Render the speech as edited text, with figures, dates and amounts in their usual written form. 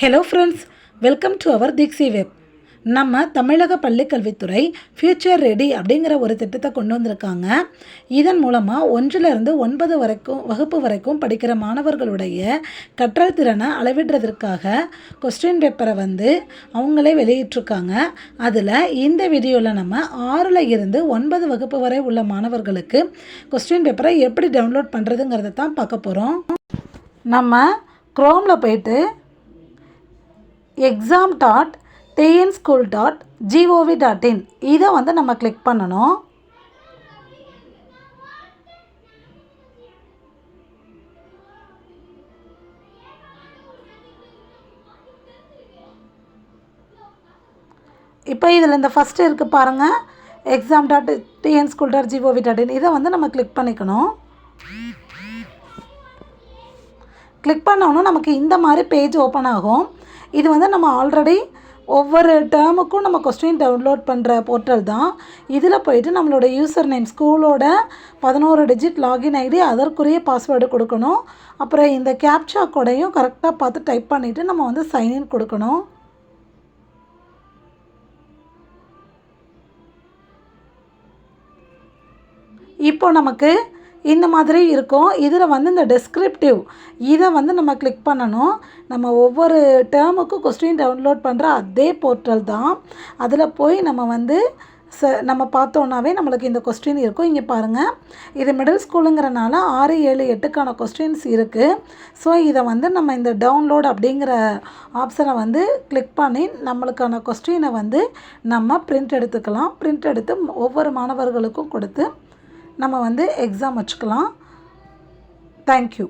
Hello friends, welcome to our தீக்ஸி web. நம்ம தமிழக பள்ளிக்கல்வித்துறை ஃப்யூச்சர் ரெடி அப்படிங்கிற ஒரு திட்டத்தை கொண்டு வந்திருக்காங்க. இதன் மூலமாக 1லிருந்து 9 வகுப்பு வரைக்கும் படிக்கிற மாணவர்களுடைய கற்றல் திறனை அளவிடுறதற்காக கொஸ்டின் பேப்பரை அவங்களே வெளியிட்டிருக்காங்க. அதில் இந்த வீடியோவில் நம்ம 6ல் இருந்து 9 வகுப்பு வரை உள்ள மாணவர்களுக்கு கொஸ்டின் பேப்பரை எப்படி டவுன்லோட் பண்ணுறதுங்கிறத தான் பார்க்க போகிறோம். நம்ம க்ரோமில் போயிட்டு exam.tnschool.gov.in இதை நம்ம கிளிக் பண்ணணும். இப்போ இதில் இந்த ஃபஸ்ட்டு இருக்குது பாருங்கள், exam.tnschool.gov.in இதை நம்ம கிளிக் பண்ணிக்கணும். கிளிக் பண்ணோன்னா நமக்கு இந்த மாதிரி பேஜ் ஓப்பன் ஆகும். இது நம்ம ஆல்ரெடி ஒவ்வொரு டேர்முக்கும் நம்ம கொஸ்டின் டவுன்லோட் பண்ணுற போர்ட்டல் தான். இதில் போயிட்டு நம்மளோட யூசர் நேம், ஸ்கூலோட 11 டிஜிட் லாகின் ஐடி, அதற்குரிய பாஸ்வேர்டு கொடுக்கணும். அப்புறம் இந்த கேப்சா கோடையும் கரெக்டாக பார்த்து டைப் பண்ணிவிட்டு நம்ம சைன்இன் கொடுக்கணும். இப்போ நமக்கு இந்த மாதிரி இருக்கும். இதில் இந்த டெஸ்கிரிப்டிவ் இதை நம்ம கிளிக் பண்ணணும். நம்ம ஒவ்வொரு டேர்முக்கும் கொஸ்டின் டவுன்லோட் பண்ணுற அதே போர்ட்டல் தான். அதில் போய் நம்ம பார்த்தோன்னாவே நம்மளுக்கு இந்த கொஸ்டின் இருக்கும். இங்கே பாருங்கள், இது மிடில் ஸ்கூலுங்கிறனால 6, 7, 8க்கான கொஸ்டின்ஸ் இருக்குது. ஸோ இதை நம்ம இந்த டவுன்லோட் அப்படிங்கிற ஆப்ஷனை கிளிக் பண்ணி நம்மளுக்கான கொஸ்டினை நம்ம பிரிண்ட் எடுத்துக்கலாம். பிரிண்ட் எடுத்து ஒவ்வொரு மாணவர்களுக்கும் கொடுத்து நம்ம எக்ஸாம் வச்சுக்கலாம். தேங்க்யூ.